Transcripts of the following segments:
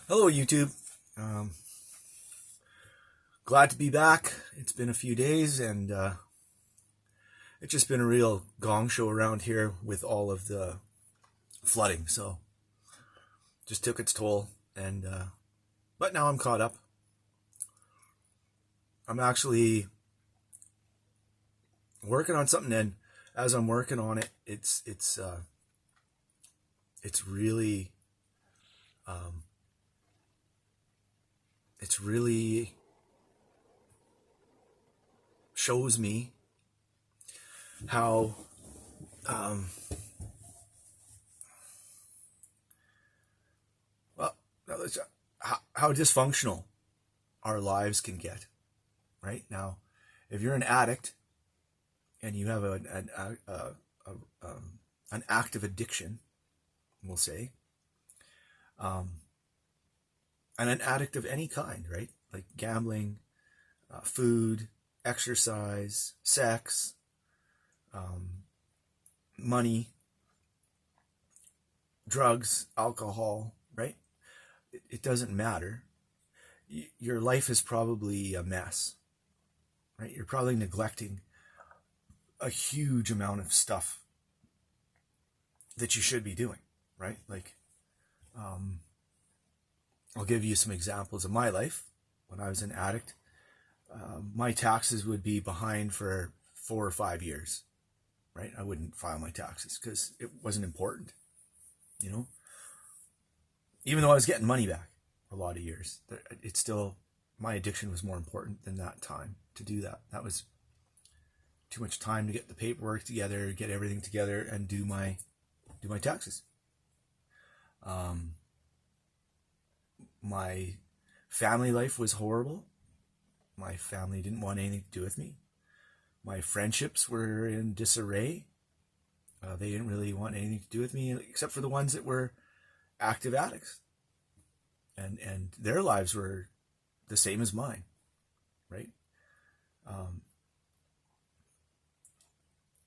Hello, YouTube. Um, Glad to be back. It's been a few days, and it's just been a real gong show around here with all of the flooding. So, just took its toll, and but now I'm caught up. I'm actually working on something, and as I'm working on it, it's really um, it's really shows me how um, well how dysfunctional our lives can get. Right now, if you're an addict and you have an active addiction, we'll say, um, and an addict of any kind, right? Like gambling, food, exercise, sex, um, money, drugs, alcohol, right? It doesn't matter. Your life is probably a mess, right? You're probably neglecting a huge amount of stuff that you should be doing, right? Like, um, I'll give you some examples of my life. When I was an addict, my taxes would be behind for 4 or 5 years, right? I wouldn't file my taxes because it wasn't important, you know? Even though I was getting money back a lot of years, it's still, my addiction was more important than that time to do that. That was too much time to get the paperwork together, get everything together, and do my taxes. My family life was horrible. My family didn't want anything to do with me. My friendships were in disarray. They didn't really want anything to do with me, except for the ones that were active addicts, and their lives were the same as mine, right? Um,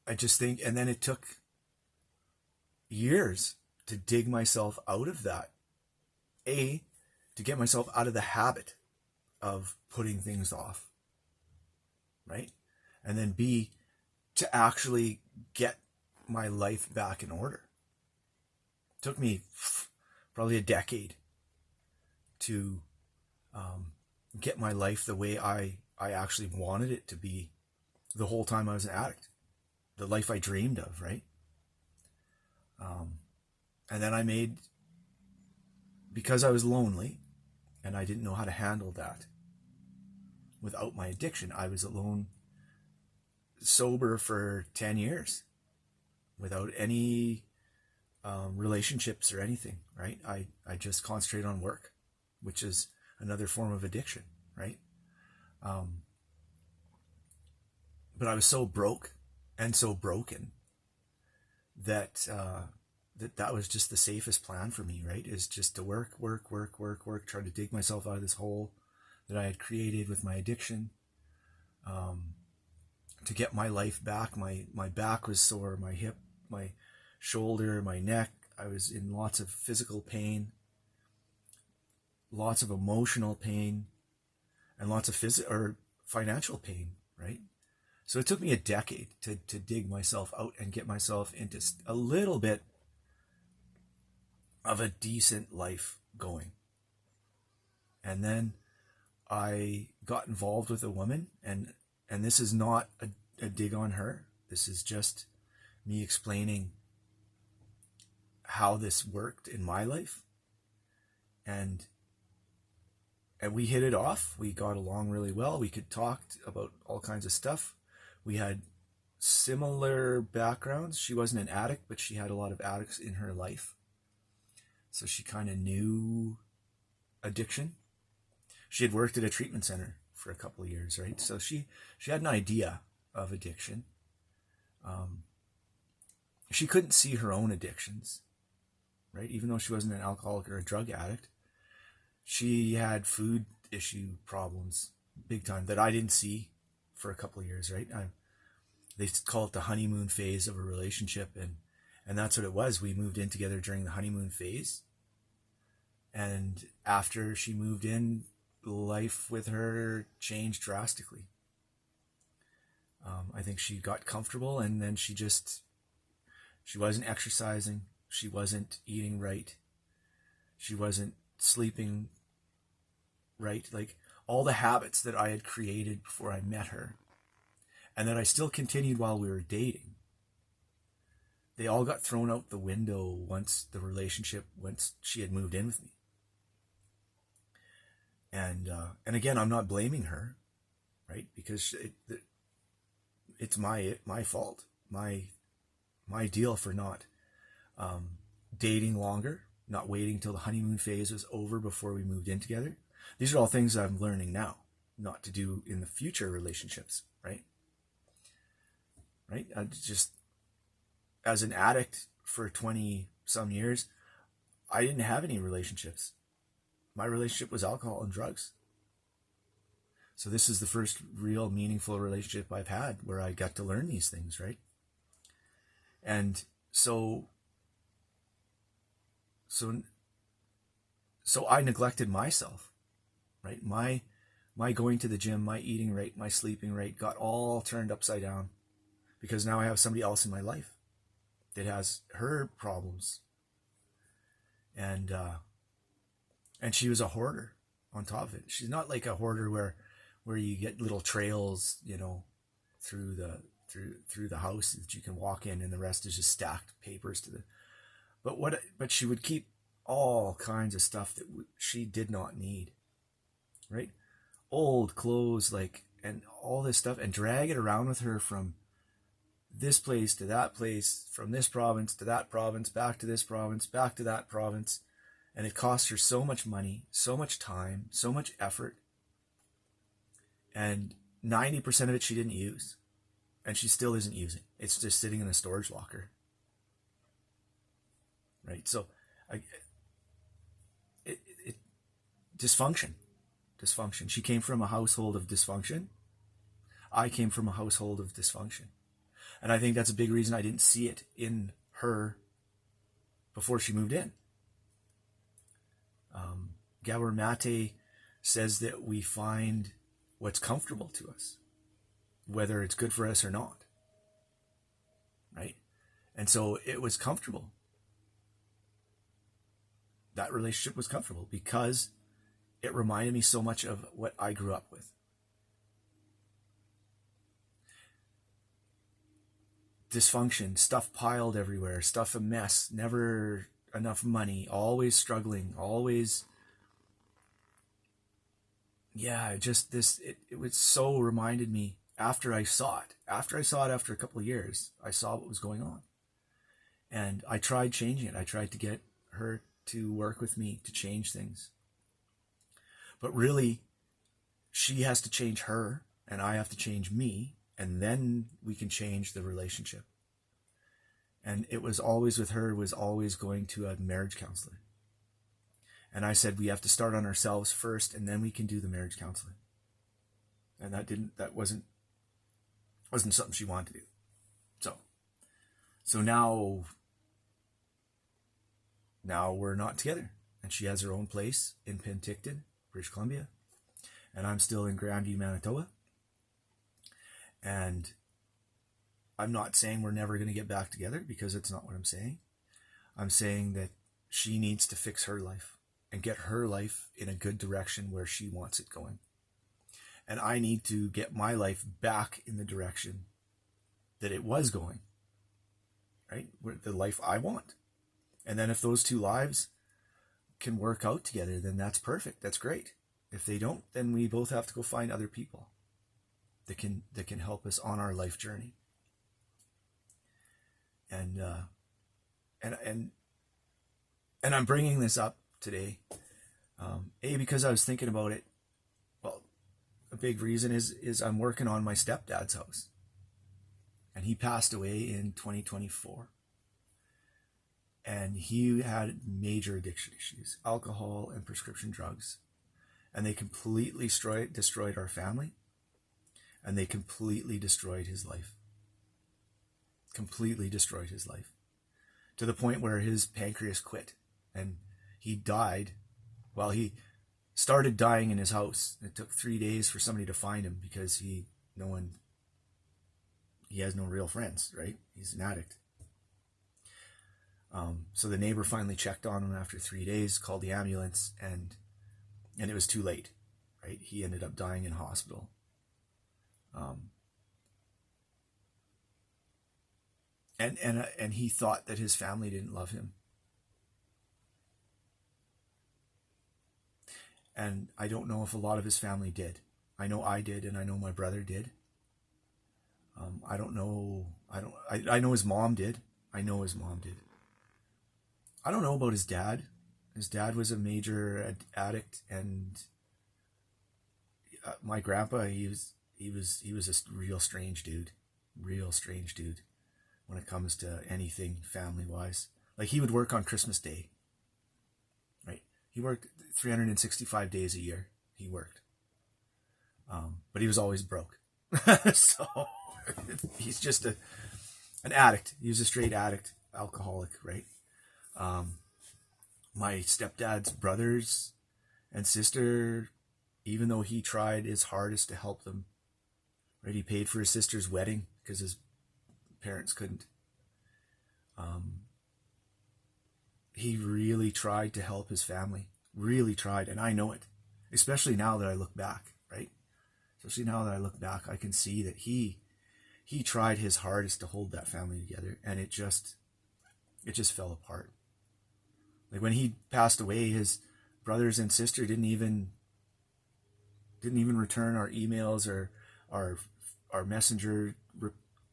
I just think, and then it took years to dig myself out of that. To get myself out of the habit of putting things off, right? And then B, to actually get my life back in order. It took me probably a decade to get my life the way I actually wanted it to be the whole time I was an addict, the life I dreamed of, right? And then because I was lonely and I didn't know how to handle that without my addiction, I was alone, sober for 10 years without any relationships or anything, right? I just concentrated on work, which is another form of addiction, right? But I was so broke and so broken that that was just the safest plan for me, right? Is just to work, try to dig myself out of this hole that I had created with my addiction, to get my life back. My back was sore, my hip, my shoulder, my neck. I was in lots of physical pain, lots of emotional pain, and lots of financial pain, right? So it took me a decade to dig myself out and get myself into a little bit of a decent life going. And then I got involved with a woman, and this is not a dig on her. This is just me explaining how this worked in my life. And we hit it off. We got along really well. We could talk about all kinds of stuff. We had similar backgrounds. She wasn't an addict, but she had a lot of addicts in her life. So she kind of knew addiction. She had worked at a treatment center for a couple of years, right? So she had an idea of addiction. She couldn't see her own addictions, right? Even though she wasn't an alcoholic or a drug addict, she had food issue problems big time that I didn't see for a couple of years, right? They call it the honeymoon phase of a relationship, and that's what it was. We moved in together during the honeymoon phase, And after she moved in, life with her changed drastically. I think she got comfortable, and then she wasn't exercising. She wasn't eating right. She wasn't sleeping right. Like all the habits that I had created before I met her, and that I still continued while we were dating, they all got thrown out the window once she had moved in with me. And again, I'm not blaming her, right? Because it's my fault, my deal for not dating longer, not waiting till the honeymoon phase was over before we moved in together. These are all things I'm learning now not to do in the future relationships, right? Right? I just, as an addict for 20 some years, I didn't have any relationships. My relationship was alcohol and drugs. So this is the first real meaningful relationship I've had where I got to learn these things, right? And so I neglected myself, right? My going to the gym, my eating rate, my sleeping rate got all turned upside down because now I have somebody else in my life that has her problems. And she was a hoarder on top of it. She's not like a hoarder where you get little trails, through the house that you can walk in, and the rest is just stacked papers but she would keep all kinds of stuff that she did not need, right? Old clothes, and all this stuff, and drag it around with her from this place to that place, from this province to that province, back to this province, back to that province. And it cost her so much money, so much time, so much effort. And 90% of it she didn't use. And she still isn't using. It's just sitting in a storage locker. Right? So, dysfunction. Dysfunction. She came from a household of dysfunction. I came from a household of dysfunction. And I think that's a big reason I didn't see it in her before she moved in. Gabor Mate says that we find what's comfortable to us, whether it's good for us or not, right? And so it was comfortable. That relationship was comfortable because it reminded me so much of what I grew up with. Dysfunction, stuff piled everywhere, stuff a mess, never enough money, always struggling, always... Yeah, just this, it was so reminded me after I saw it. After a couple of years, I saw what was going on. And I tried changing it. I tried to get her to work with me to change things. But really, she has to change her, and I have to change me, and then we can change the relationship. And it was always with her, was always going to a marriage counselor. And I said, we have to start on ourselves first, and then we can do the marriage counseling. And that wasn't something she wanted to do. So now we're not together. And she has her own place in Penticton, British Columbia. And I'm still in Grandview, Manitoba. And I'm not saying we're never going to get back together, because it's not what I'm saying. I'm saying that she needs to fix her life and get her life in a good direction where she wants it going. And I need to get my life back in the direction that it was going, right? The life I want. And then if those two lives can work out together, then that's perfect. That's great. If they don't, then we both have to go find other people that can help us on our life journey. And I'm bringing this up today, because I was thinking about it. Well, a big reason is I'm working on my stepdad's house, and he passed away in 2024, and he had major addiction issues, alcohol and prescription drugs, and they completely destroyed our family, and they completely destroyed his life. Completely destroyed his life, to the point where his pancreas quit, and he died Well, he started dying in his house. It took 3 days for somebody to find him because he has no real friends, right? He's an addict. So the neighbor finally checked on him after 3 days, called the ambulance, and it was too late, right? He ended up dying in hospital. And he thought that his family didn't love him. And I don't know if a lot of his family did. I know I did, and I know my brother did. I don't know. I know his mom did. I know his mom did. I don't know about his dad. His dad was a major addict, and my grandpa, he was a real strange dude. Real strange dude when it comes to anything family wise. Like, he would work on Christmas Day. Right? He worked 365 days a year. He worked. But he was always broke. So he's just an addict. He was a straight addict, alcoholic, right? My stepdad's brothers and sister, even though he tried his hardest to help them, right? He paid for his sister's wedding because his parents couldn't. He really tried to help his family. Really tried, and I know it. Especially now that I look back, right? Especially now that I look back, I can see that he tried his hardest to hold that family together, and it just fell apart. Like, when he passed away, his brothers and sister didn't even return our emails or our messenger,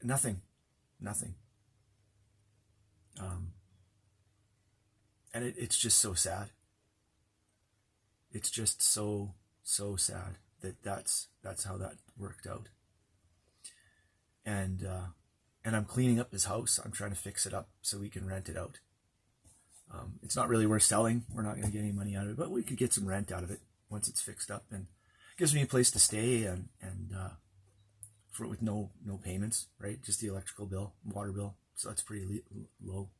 nothing. And it's just so sad. It's just so sad that that's how that worked out. And I'm cleaning up his house. I'm trying to fix it up so we can rent it out. It's not really worth selling. We're not going to get any money out of it, but we could get some rent out of it once it's fixed up, and it gives me a place to stay and with no payments, right? Just the electrical bill, water bill. So that's pretty low,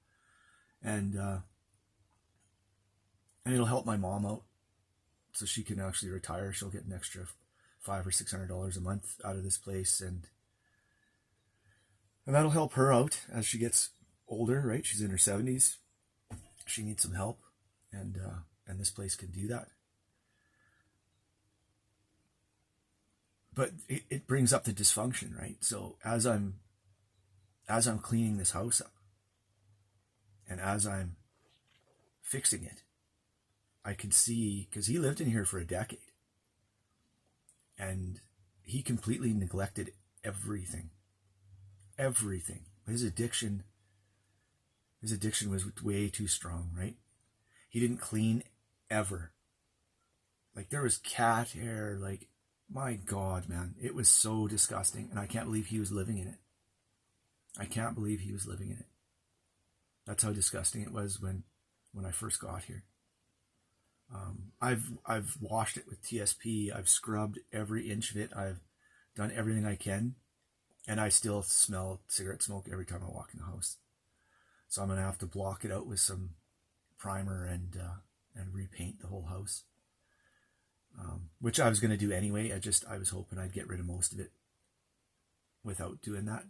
and it'll help my mom out, so she can actually retire. She'll get an extra $500 or $600 a month out of this place, and that'll help her out as she gets older, right? She's in her 70s. She needs some help, and this place can do that. But it brings up the dysfunction, right? So as I'm cleaning this house up, and as I'm fixing it, I can see, because he lived in here for a decade, and he completely neglected everything. His addiction was way too strong, right? He didn't clean ever. Like, there was cat hair, like, my God, man, it was so disgusting, and I can't believe he was living in it. That's how disgusting it was when I first got here. I've washed it with TSP. I've scrubbed every inch of it. I've done everything I can, and I still smell cigarette smoke every time I walk in the house. So I'm gonna have to block it out with some primer and repaint the whole house, which I was gonna do anyway. I was hoping I'd get rid of most of it without doing that.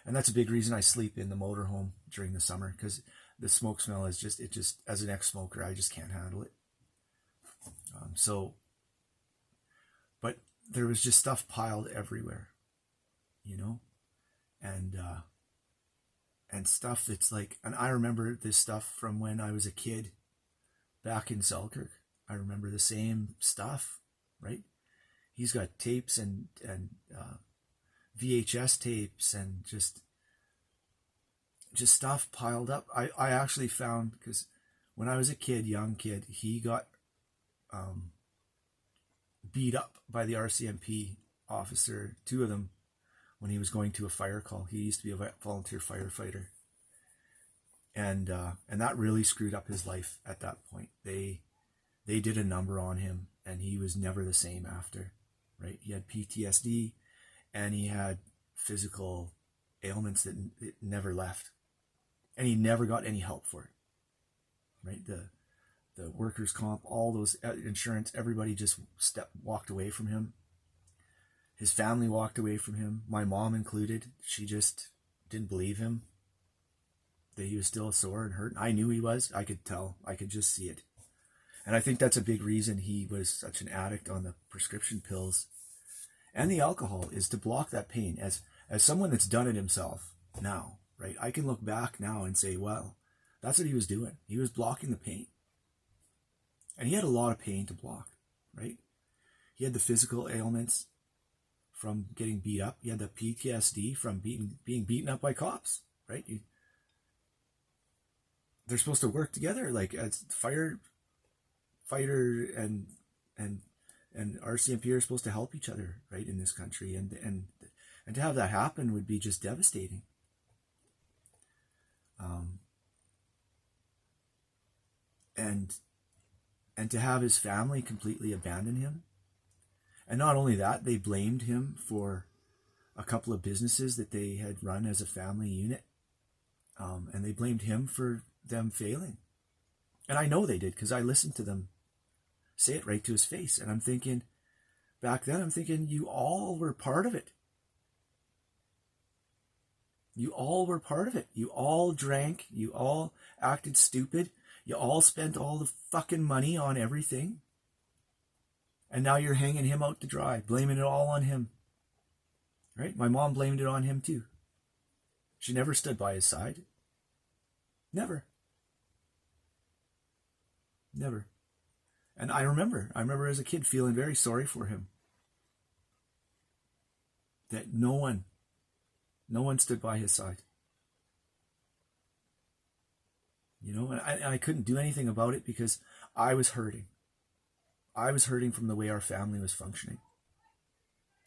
And that's a big reason I sleep in the motorhome during the summer, because the smoke smell is just as an ex-smoker, I just can't handle it. But there was just stuff piled everywhere, and stuff that's like, and I remember this stuff from when I was a kid back in Selkirk. I remember the same stuff, right? He's got tapes and VHS tapes and just stuff piled up. I actually found, because when I was a kid, young kid, he got beat up by the RCMP officer, 2 of them, when he was going to a fire call. He used to be a volunteer firefighter, and that really screwed up his life at that point. They did a number on him, and he was never the same after, right? He had PTSD, and he had physical ailments that never left, and he never got any help for it, right? the workers' comp, all those insurance, everybody just walked away from him. His family walked away from him, my mom included. She just didn't believe him, that he was still sore and hurt. I knew he was. I could tell. I could just see it. And I think that's a big reason he was such an addict on the prescription pills and the alcohol, is to block that pain. As someone that's done it himself now, right? I can look back now and say, well, that's what he was doing. He was blocking the pain. And he had a lot of pain to block, right? He had the physical ailments from getting beat up. He had the PTSD from being beaten up by cops, right? They're supposed to work together, like as fighter and RCMP are supposed to help each other, right, in this country, and to have that happen would be just devastating. And to have his family completely abandon him. And not only that, they blamed him for a couple of businesses that they had run as a family unit. And they blamed him for them failing. And I know they did, because I listened to them say it right to his face. And I'm thinking, back then, you all were part of it. You all were part of it. You all drank. You all acted stupid. You all spent all the fucking money on everything. And now you're hanging him out to dry, blaming it all on him. Right? My mom blamed it on him too. She never stood by his side. Never. Never. And I remember as a kid feeling very sorry for him. That no one stood by his side. You know, and I couldn't do anything about it because I was hurting. I was hurting from the way our family was functioning.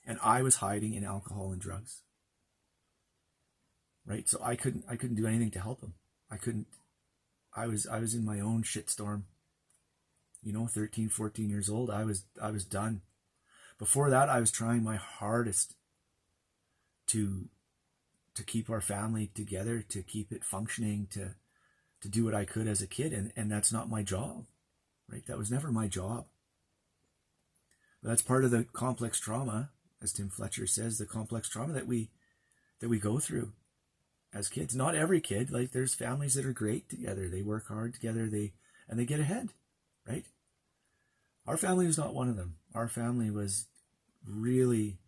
And I was hiding in alcohol and drugs. Right? So I couldn't do anything to help him. I was in my own shitstorm. You know, 13, 14 years old, I was done. Before that, I was trying my hardest to keep our family together, to keep it functioning, to do what I could as a kid, and that's not my job. Right? That was never my job. But that's part of the complex trauma, as Tim Fletcher says, the complex trauma that we go through as kids. Not every kid, like there's families that are great together. They work hard together, and they get ahead, right? Our family was not one of them. Our family was really,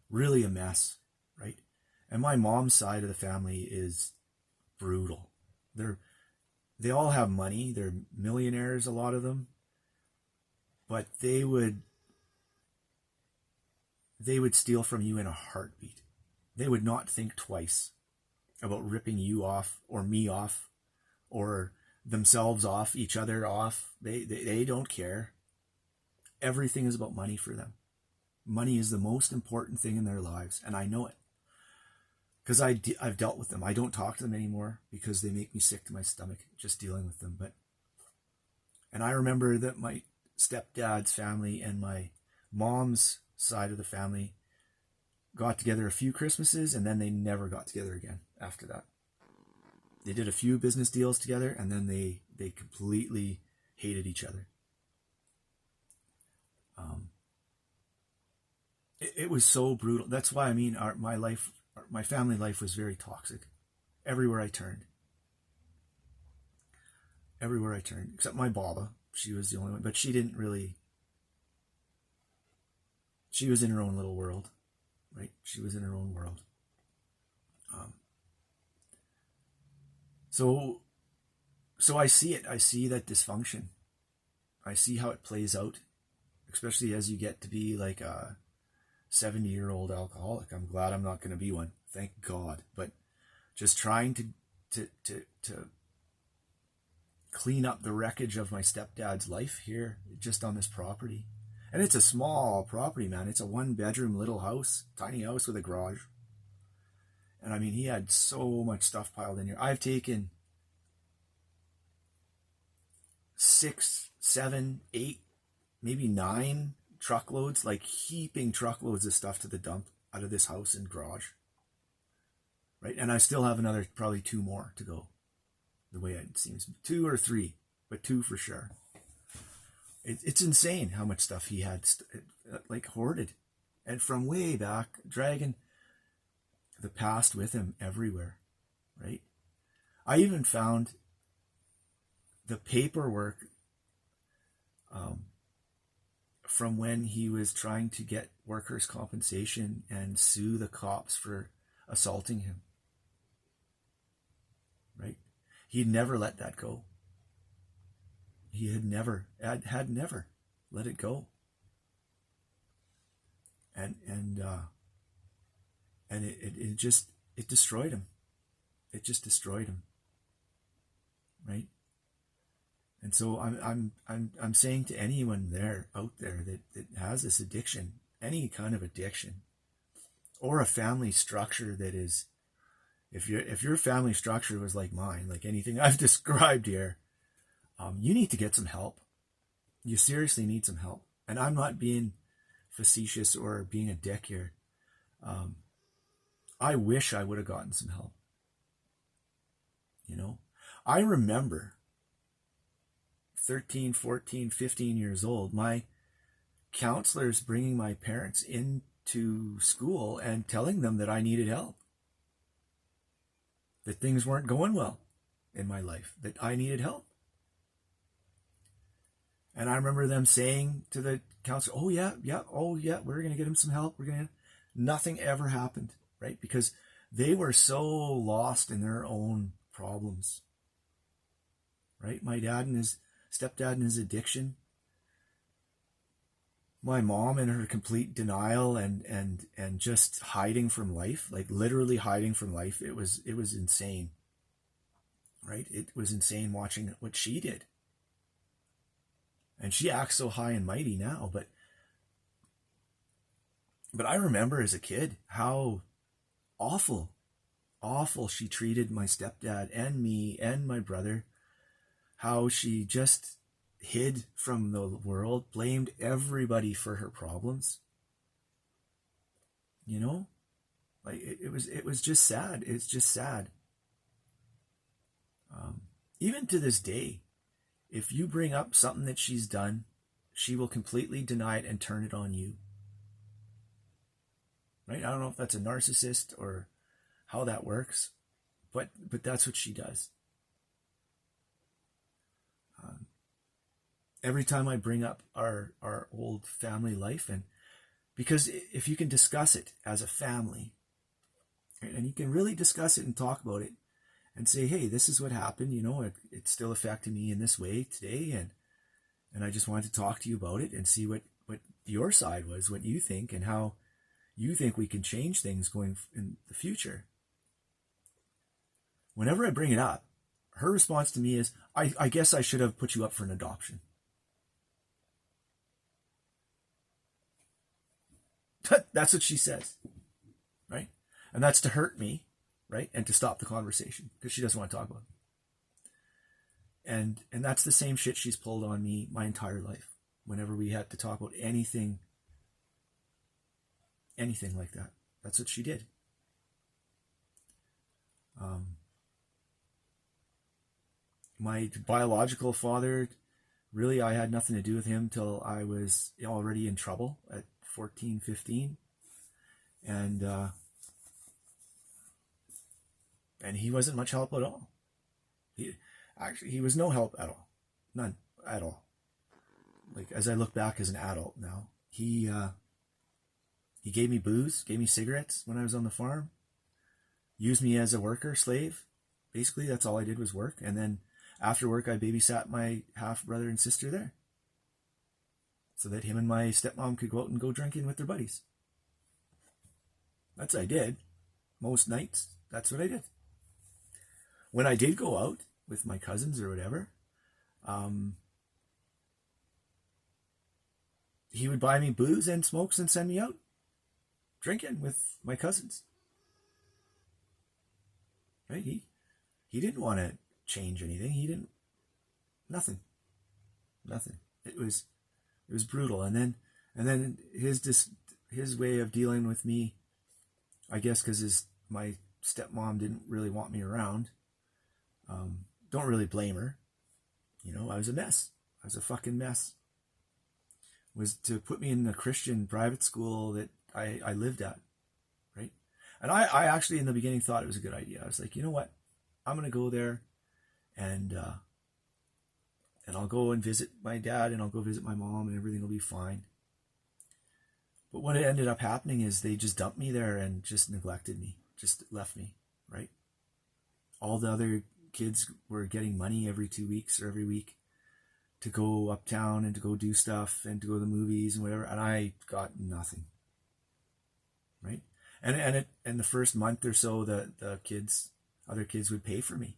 really a mess, right? And my mom's side of the family is brutal. They all have money. They're millionaires, a lot of them. But they would steal from you in a heartbeat. They would not think twice about ripping you off or me off or themselves off, each other off. They don't care. Everything is about money for them. Money is the most important thing in their lives, and I know it. Because I've dealt with them. I don't talk to them anymore because they make me sick to my stomach just dealing with them. And I remember that my stepdad's family and my mom's side of the family got together a few Christmases, and then they never got together again after that. They did a few business deals together, and then they completely hated each other. It was so brutal. That's why, I mean, my family life was very toxic. Everywhere I turned. Except my Baba. She was the only one. But she didn't really... She was in her own little world. Right? She was in her own world. So I see it. I see that dysfunction. I see how it plays out. Especially as you get to be like a 70-year-old alcoholic. I'm glad I'm not going to be one. Thank God. But just trying to clean up the wreckage of my stepdad's life here, just on this property. And it's a small property, man. It's a 1-bedroom little house, tiny house with a garage. And I mean, he had so much stuff piled in here. I've taken 6, 7, 8, maybe 9 truckloads, like heaping truckloads of stuff to the dump out of this house and garage. Right? And I still have another probably 2 more to go. the way it seems. 2 or 3, but 2 for sure. It's insane how much stuff he had like hoarded, and from way back, dragging the past with him everywhere, right? I even found the paperwork from when he was trying to get workers' compensation and sue the cops for assaulting him, right? He'd never let that go. He had never let it go. And it just, it destroyed him. It just destroyed him. Right? And so I'm saying to anyone out there that has this addiction, any kind of addiction, or a family structure that is, if your family structure was like mine, like anything I've described here, you need to get some help. You seriously need some help. And I'm not being facetious or being a dick here. I wish I would have gotten some help. You know, I remember 13, 14, 15 years old, my counselors bringing my parents into school and telling them that I needed help, that things weren't going well in my life, that I needed help. And I remember them saying to the counselor, oh yeah, we're going to get him some help. Nothing ever happened, right? Because they were so lost in their own problems, right? My dad and his stepdad and his addiction, my mom and her complete denial and just hiding from life, like literally hiding from life. It was insane, right? It was insane watching what she did. And she acts so high and mighty now, but I remember as a kid how awful she treated my stepdad and me and my brother, how she just hid from the world, blamed everybody for her problems. You know, like it was just sad. It's just sad. Even to this day, if you bring up something that she's done, she will completely deny it and turn it on you. Right? I don't know if that's a narcissist or how that works, but that's what she does. Every time I bring up our old family life, and because if you can discuss it as a family, right, and you can really discuss it and talk about it and say, hey, this is what happened, you know, it's still affecting me in this way today, and I just wanted to talk to you about it and see what your side was, what you think, and how you think we can change things going in the future. Whenever I bring it up, her response to me is, I guess I should have put you up for an adoption. That's what she says, right? And that's to hurt me, right? And to stop the conversation because she doesn't want to talk about it. And that's the same shit she's pulled on me my entire life. Whenever we had to talk about anything like that, that's what she did. My biological father, really, I had nothing to do with him till I was already in trouble at 14, 15. And he wasn't much help at all. He was no help at all. None at all. Like, as I look back as an adult now, he gave me booze, gave me cigarettes when I was on the farm, used me as a worker, slave. Basically, that's all I did was work. And then after work, I babysat my half brother and sister there, so that him and my stepmom could go out and go drinking with their buddies. That's what I did. Most nights, that's what I did. When I did go out with my cousins or whatever, he would buy me booze and smokes and send me out drinking with my cousins. Right? He didn't want to change anything. He didn't. Nothing. It was brutal. And then his way of dealing with me, I guess, because my stepmom didn't really want me around. don't really blame her. You know, I was a mess. I was a fucking mess. Was to put me in a Christian private school that I lived at, right? And I actually in the beginning thought it was a good idea. I was like, you know what? I'm going to go there and I'll go and visit my dad and I'll go visit my mom and everything will be fine. But what ended up happening is they just dumped me there and just neglected me, just left me, right? All the other kids were getting money every 2 weeks or every week to go uptown and to go do stuff and to go to the movies and whatever. And I got nothing, right? And the first month or so, the other kids would pay for me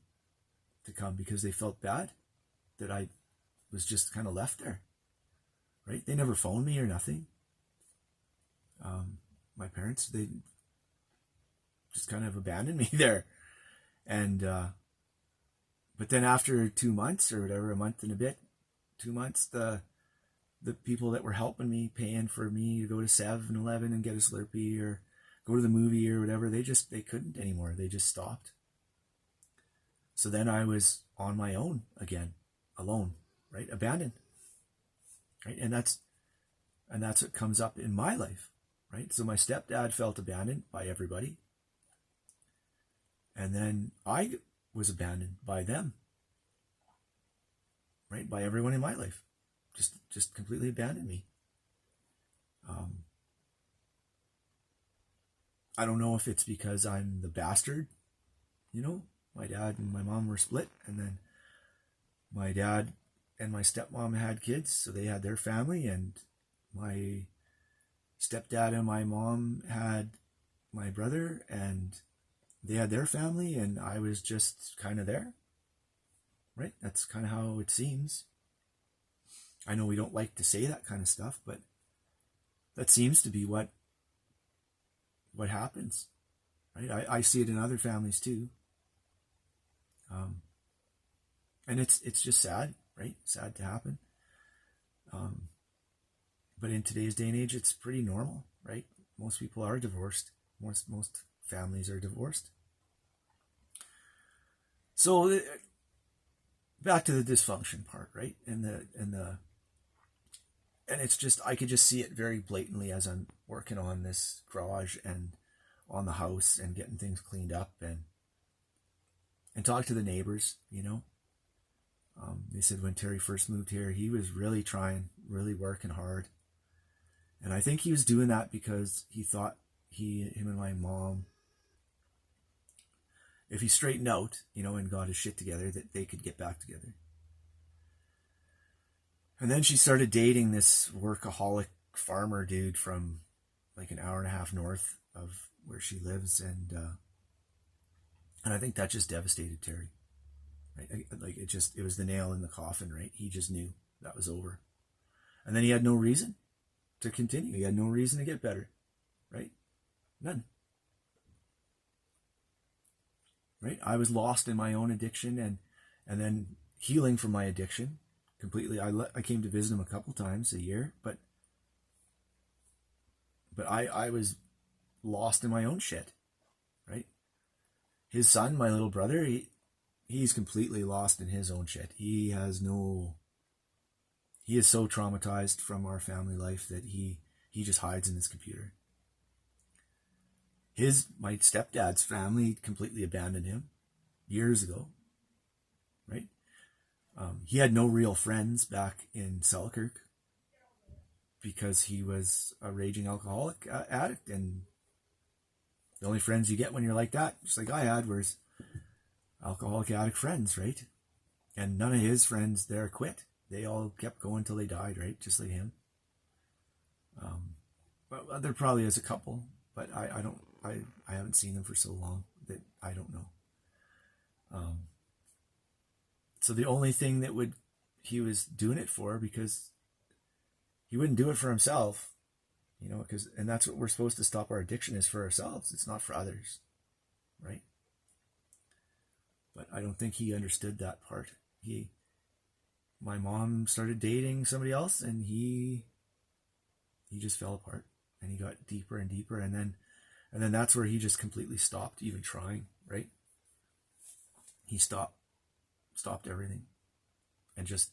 to come because they felt bad that I was just kind of left there, right? They never phoned me or nothing. My parents, they just kind of abandoned me there. And, but then after 2 months or whatever, a month and a bit, 2 months, the people that were helping me, paying for me to go to 7-Eleven and get a Slurpee or go to the movie or whatever, they couldn't anymore. They just stopped. So then I was on my own again, alone, right? Abandoned, right? And that's what comes up in my life, right? So my stepdad felt abandoned by everybody. And then I was abandoned by them, right? By everyone in my life. Just completely abandoned me. I don't know if it's because I'm the bastard, you know? My dad and my mom were split, and then my dad and my stepmom had kids, so they had their family, and my stepdad and my mom had my brother, and they had their family, and I was just kind of there, right? That's kind of how it seems. I know we don't like to say that kind of stuff, but that seems to be what happens, right? I see it in other families too. And it's just sad, right? Sad to happen. But in today's day and age, it's pretty normal, right? Most people are divorced. Most families are divorced. So back to the dysfunction part, right? And it's just, I could just see it very blatantly as I'm working on this garage and on the house and getting things cleaned up and talk to the neighbors, you know. They said when Terry first moved here, he was really trying, really working hard. And I think he was doing that because he thought him and my mom, if he straightened out, you know, and got his shit together, that they could get back together. And then she started dating this workaholic farmer dude from like an hour and a half north of where she lives. And I think that just devastated Terry. Right? Like it was the nail in the coffin, right? He just knew that was over. And then he had no reason to continue. He had no reason to get better, right? None. Right? I was lost in my own addiction and then healing from my addiction completely. I came to visit him a couple times a year, but I was lost in my own shit, right? His son, my little brother, he's completely lost in his own shit. He is so traumatized from our family life that he just hides in his computer. My stepdad's family completely abandoned him years ago, right? He had no real friends back in Selkirk because he was a raging alcoholic addict, and the only friends you get when you're like that, just like I had, was alcoholic addict friends, right? And none of his friends there quit. They all kept going till they died, right? Just like him. But there probably is a couple, but I haven't seen them for so long that I don't know. So the only thing that he was doing it for, because he wouldn't do it for himself, you know, and that's what we're supposed to stop our addiction, is for ourselves. It's not for others, right? But I don't think he understood that part. My mom started dating somebody else, and he just fell apart, and he got deeper and deeper, and then that's where he just completely stopped even trying, right? He stopped stopped everything, and just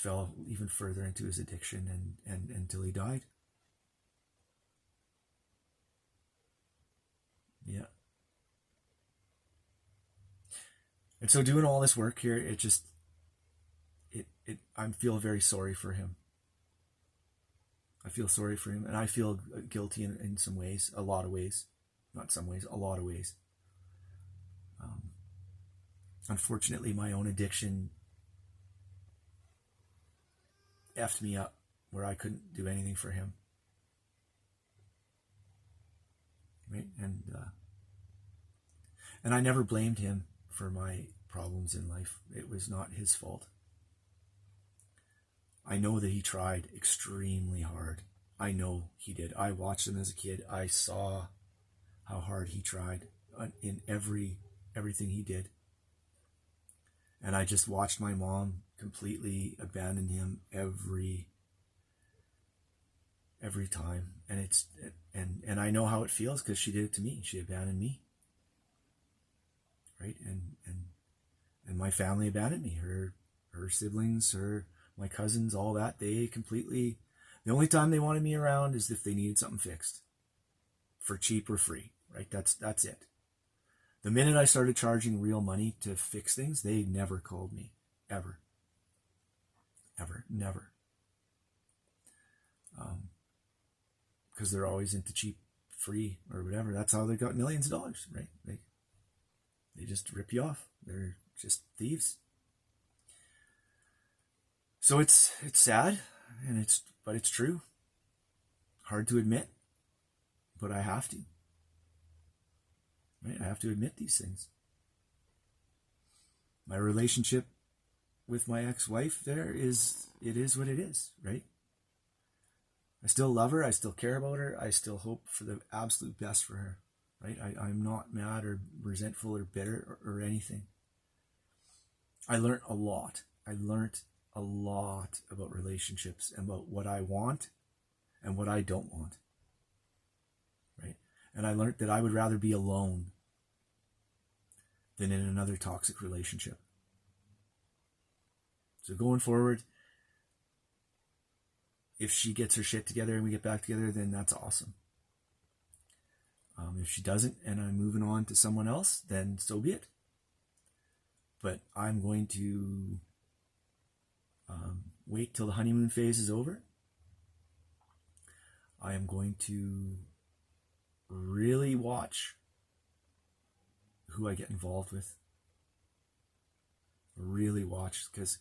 fell even further into his addiction, and until he died. Yeah. And so doing all this work here, I feel very sorry for him. I feel sorry for him, and I feel guilty in some ways, a lot of ways. Not some ways, a lot of ways. Unfortunately, my own addiction effed me up where I couldn't do anything for him. Right? And I never blamed him for my problems in life. It was not his fault. I know that he tried extremely hard. I know he did. I watched him as a kid. I saw how hard he tried in everything he did. And I just watched my mom completely abandon him every time. And I know how it feels because she did it to me. She abandoned me. Right? And my family abandoned me. Her siblings, my cousins, all that, they completely, the only time they wanted me around is if they needed something fixed for cheap or free, right? That's it. The minute I started charging real money to fix things, they never called me, ever. Never. Because they're always into cheap, free, or whatever. That's how they got millions of dollars, right? They just rip you off. They're just thieves. So it's sad, but it's true. Hard to admit, but I have to. Right? I have to admit these things. My relationship with my ex-wife it is what it is, right? I still love her. I still care about her. I still hope for the absolute best for her, right? I'm not mad or resentful or bitter or anything. I learned a lot. About relationships and about what I want and what I don't want, right? And I learned that I would rather be alone than in another toxic relationship. So going forward, if she gets her shit together and we get back together, then that's awesome. If she doesn't and I'm moving on to someone else, then so be it. But I'm going to wait till the honeymoon phase is over. I am going to really watch who I get involved with. Really watch, because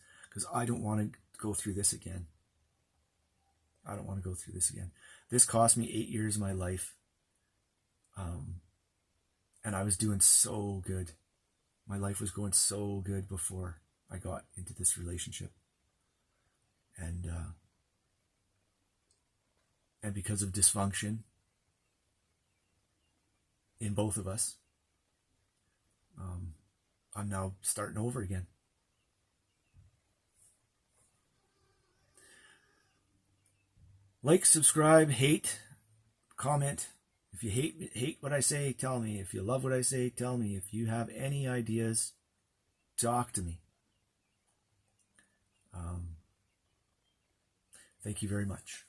I don't want to go through this again. I don't want to go through this again. This cost me 8 years of my life. And I was doing so good. My life was going so good before I got into this relationship. And because of dysfunction in both of us, I'm now starting over again. Like, subscribe, hate, comment. If you hate what I say, tell me. If you love what I say, tell me. If you have any ideas, talk to me. Thank you very much.